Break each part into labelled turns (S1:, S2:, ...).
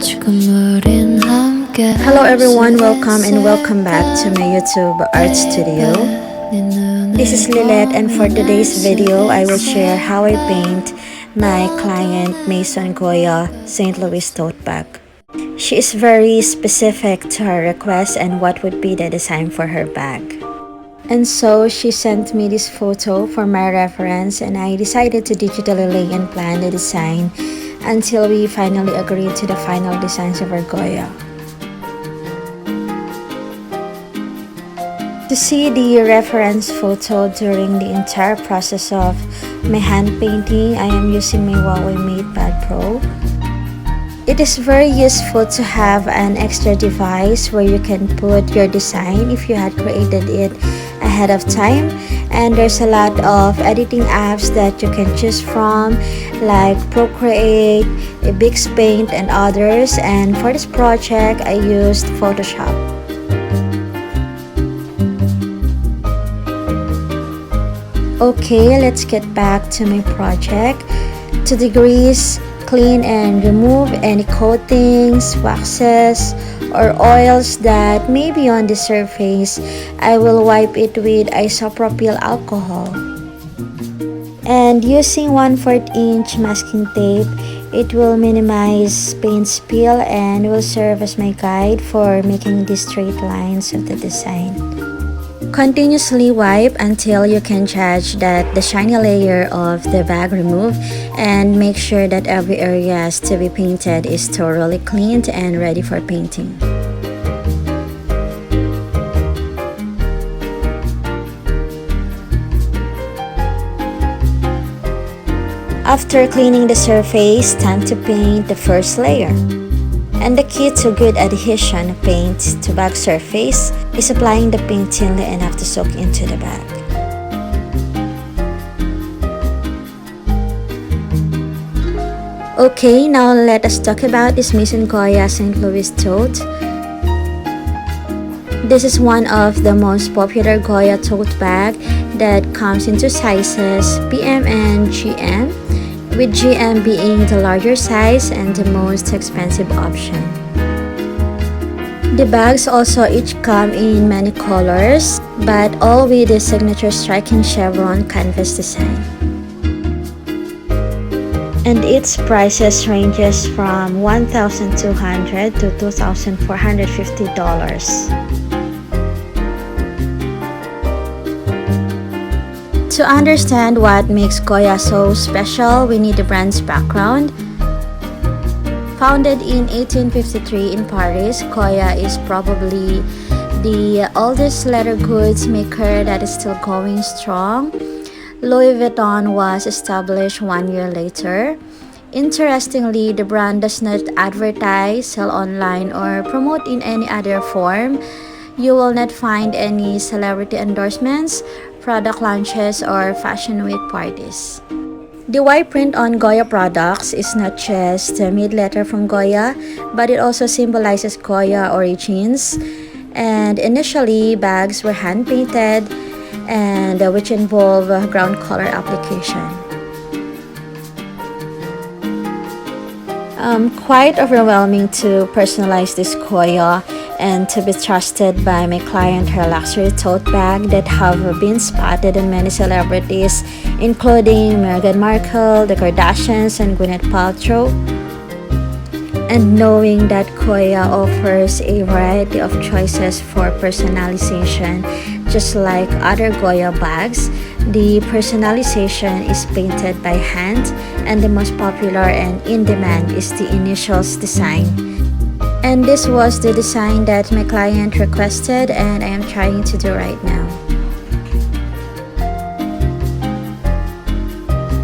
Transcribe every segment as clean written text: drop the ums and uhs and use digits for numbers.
S1: Hello everyone, welcome back to my YouTube art studio. This is Lilette, and for today's video I will share how I paint my client Mason Goya St. Louis tote bag. She is very specific to her request and what would be the design for her bag. And so she sent me this photo for my reference, and I decided to digitally lay and plan the design until we finally agreed to the final designs of our Goya. To see the reference photo during the entire process of my hand painting, I am using my Huawei MatePad Pro. It is very useful to have an extra device where you can put your design if you had created it ahead of time, and there's a lot of editing apps that you can choose from, like Procreate, Paint, and others, and for this project I used Photoshop. Okay, let's get back to my project. To degrease, clean and remove any coatings, waxes, or oils that may be on the surface. I will wipe it with isopropyl alcohol. And using 1/4 inch masking tape, it will minimize paint spill and will serve as my guide for making the straight lines of the design. Continuously wipe until you can judge that the shiny layer of the bag removed, and make sure that every area to be painted is thoroughly cleaned and ready for painting. After cleaning the surface, time to paint the first layer. And the key to good adhesion of paint to bag surface is applying the paint thinly enough to soak into the bag. Okay, now let us talk about this Mason Goya St. Louis tote. This is one of the most popular Goya tote bag that comes in two sizes, PM and GM, with GM being the larger size and the most expensive option. The bags also each come in many colors, but all with the signature striking chevron canvas design. And its prices ranges from $1,200 to $2,450. To understand what makes Goya so special, we need the brand's background. Founded in 1853 in Paris, Goya is probably the oldest leather goods maker that is still going strong. Louis Vuitton was established 1 year later. Interestingly, the brand does not advertise, sell online, or promote in any other form. You will not find any celebrity endorsements, product launches, or fashion week parties. The Y print on Goya products is not just a mid-letter from Goya, but it also symbolizes Goya origins. And initially, bags were hand-painted, and which involve ground color application. Quite overwhelming to personalize this Goya and to be trusted by my client, her luxury tote bag that have been spotted in many celebrities, including Meghan Markle, the Kardashians, and Gwyneth Paltrow. And knowing that Goya offers a variety of choices for personalization, just like other Goya bags, the personalization is painted by hand, and the most popular and in demand is the initials design. And this was the design that my client requested, and I am trying to do right now.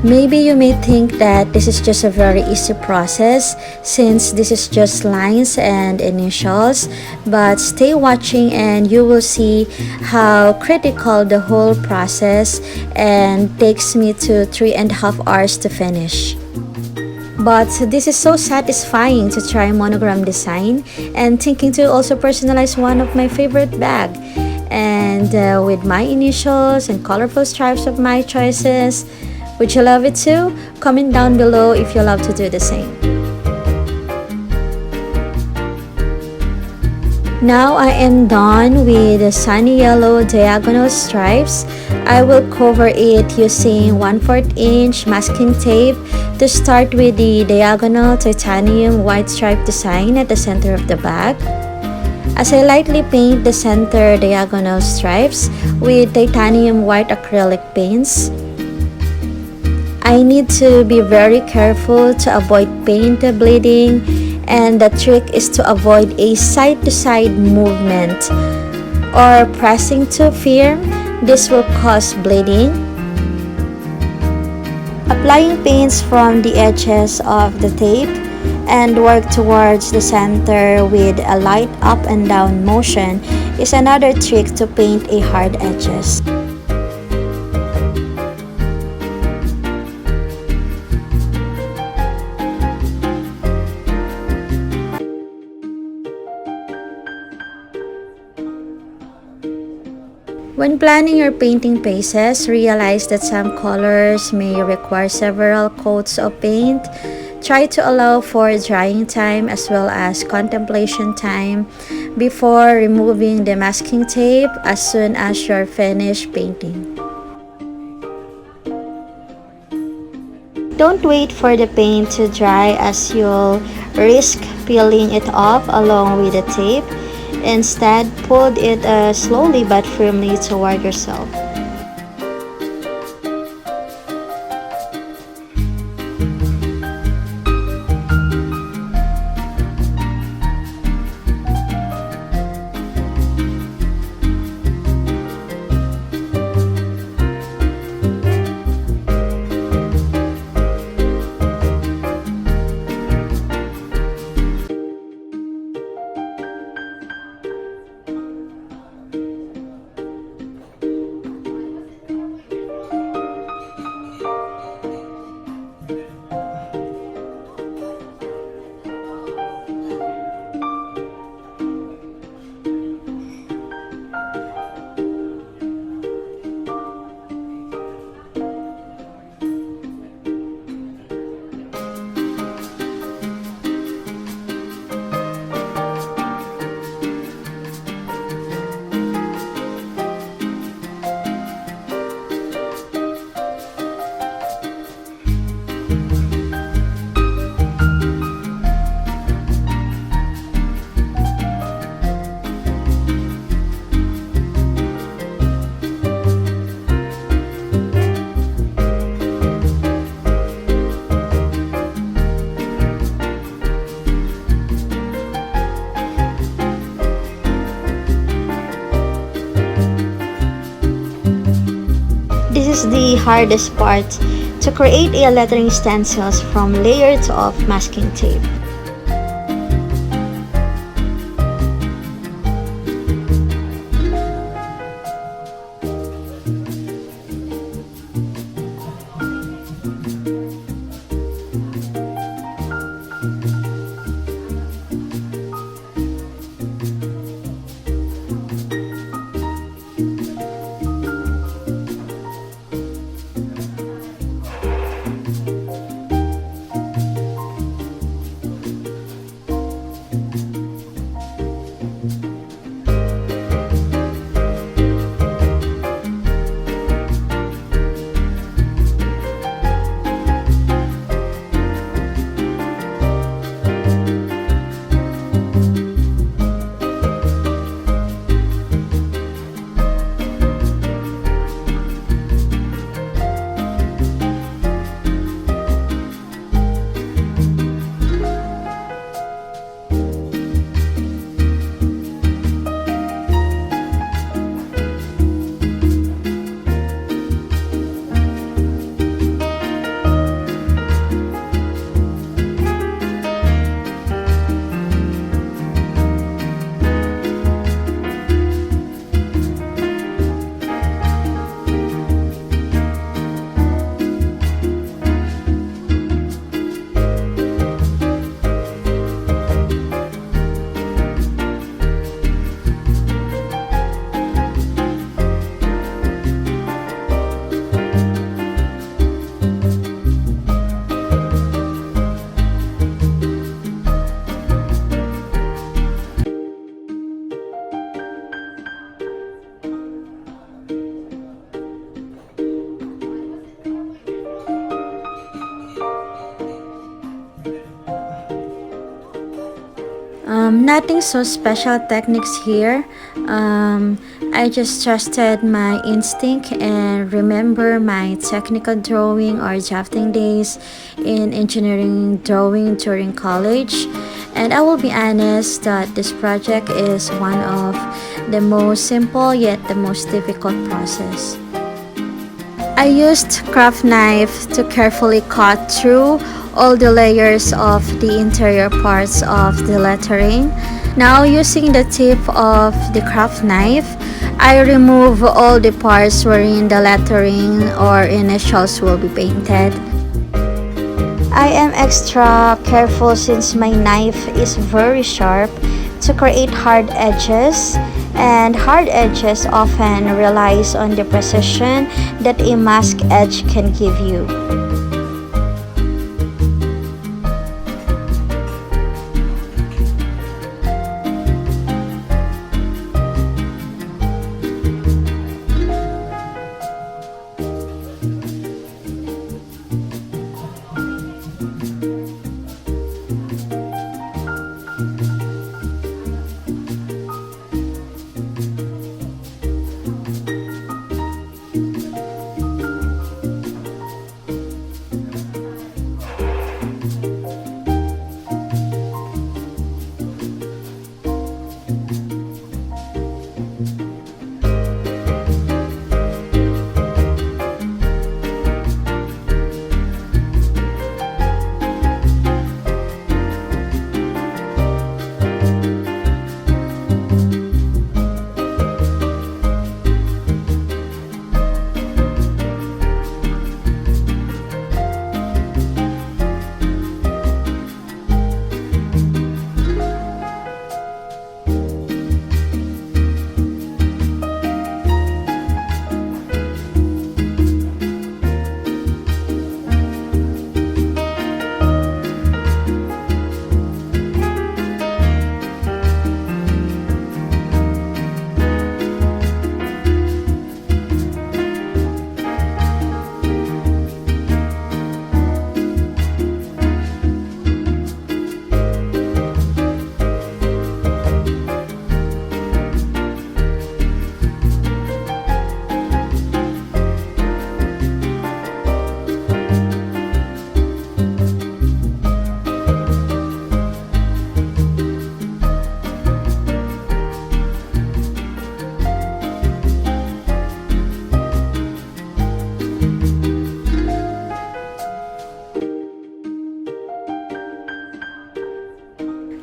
S1: Maybe you may think that this is just a very easy process since this is just lines and initials, but stay watching and you will see how critical the whole process and takes me to 3.5 hours to finish. But this is so satisfying to try monogram design and thinking to also personalize one of my favorite bag, and with my initials and colorful stripes of my choices. Would you love it too? Comment down below if you love to do the same. Now I am done with the sunny yellow diagonal stripes. I will cover it using 1/4 inch masking tape to start with the diagonal titanium white stripe design at the center of the bag. As I lightly paint the center diagonal stripes with titanium white acrylic paints, I need to be very careful to avoid paint bleeding, and the trick is to avoid a side-to-side movement or pressing too firm. This will cause bleeding. Applying paints from the edges of the tape and work towards the center with a light up and down motion is another trick to paint a hard edges. When planning your painting phases, realize that some colors may require several coats of paint. Try to allow for drying time as well as contemplation time before removing the masking tape as soon as you're finished painting. Don't wait for the paint to dry, as you'll risk peeling it off along with the tape. Instead, pull it slowly but firmly toward yourself. This is the hardest part, to create a lettering stencils from layered of masking tape. Nothing so special techniques here. I just trusted my instinct and remember my technical drawing or drafting days in engineering drawing during college. And I will be honest that this project is one of the most simple yet the most difficult process. I used craft knife to carefully cut through all the layers of the interior parts of the lettering. Now using the tip of the craft knife, I remove all the parts wherein the lettering or initials will be painted. I am extra careful since my knife is very sharp to create hard edges, and hard edges often relies on the precision that a mask edge can give you.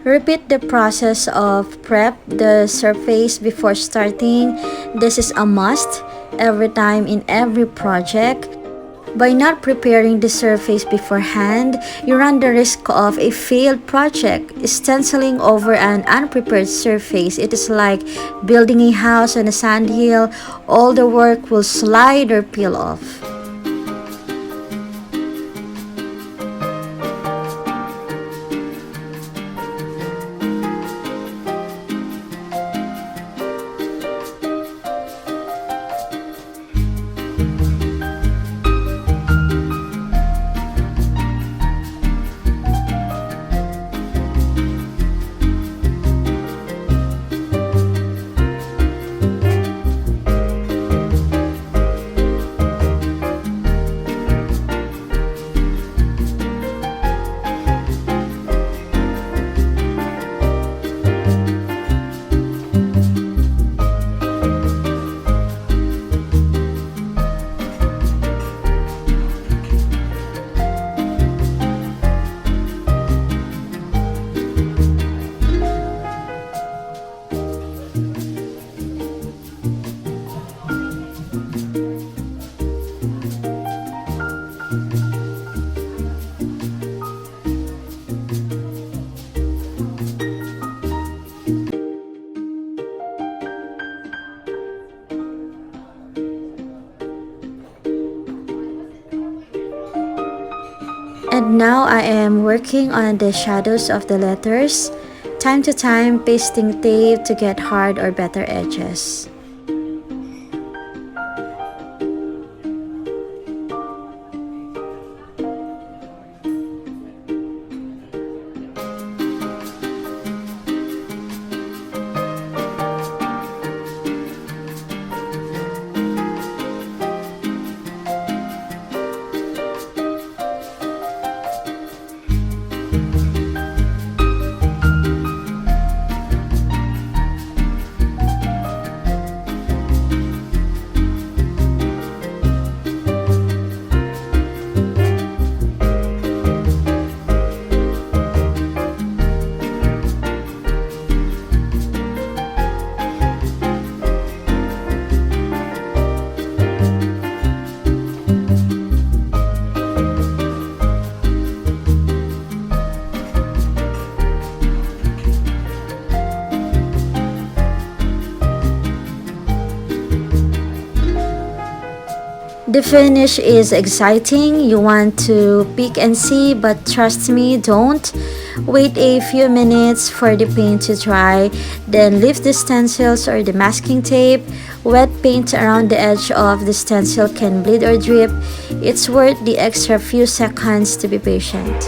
S1: Repeat the process of prep the surface before starting. This is a must every time in every project. By not preparing the surface beforehand, you run the risk of a failed project. Stenciling over an unprepared surface, it is like building a house on a sandhill. All the work will slide or peel off. And now I am working on the shadows of the letters, time to time pasting tape to get hard or better edges. The finish is exciting. You want to peek and see, but trust me, don't. Wait a few minutes for the paint to dry, then lift the stencils or the masking tape. Wet paint around the edge of the stencil can bleed or drip. It's worth the extra few seconds to be patient.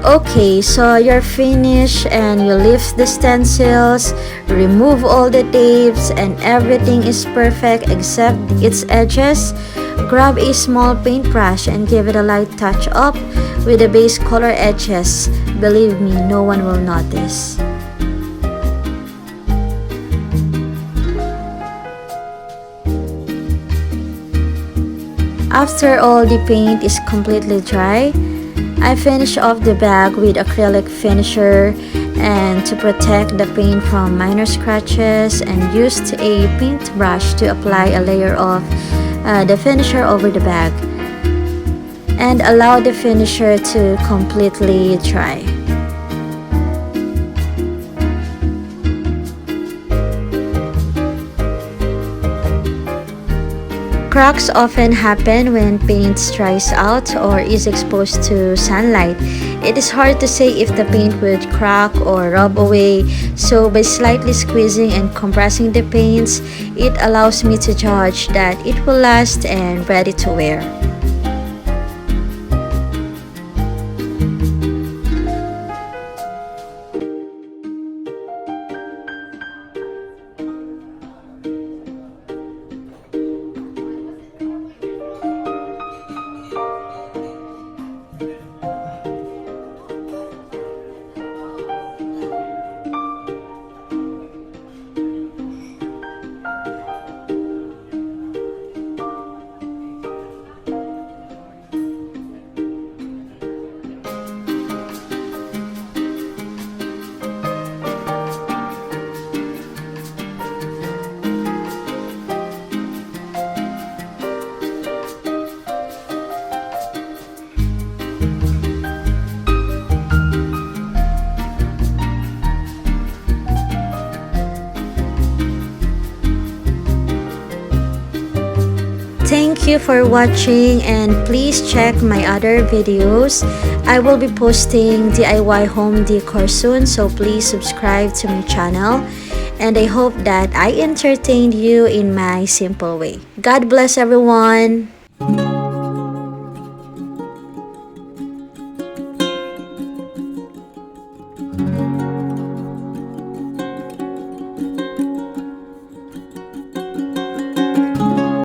S1: Okay, so you're finished and you lift the stencils, remove all the tapes, and everything is perfect except its edges. Grab a small paintbrush and give it a light touch up with the base color edges. Believe me, no one will notice. After all the paint is completely dry, I finish off the bag with acrylic finisher and to protect the paint from minor scratches, and used a paintbrush to apply a layer of the finisher over the bag and allow the finisher to completely dry. Cracks often happen when paint dries out or is exposed to sunlight. It is hard to say if the paint would crack or rub away, so by slightly squeezing and compressing the paints, it allows me to judge that it will last and ready to wear. Thank you for watching, and please check my other videos. I will be posting DIY home decor soon, so please subscribe to my channel. And I hope that I entertained you in my simple way. God bless everyone!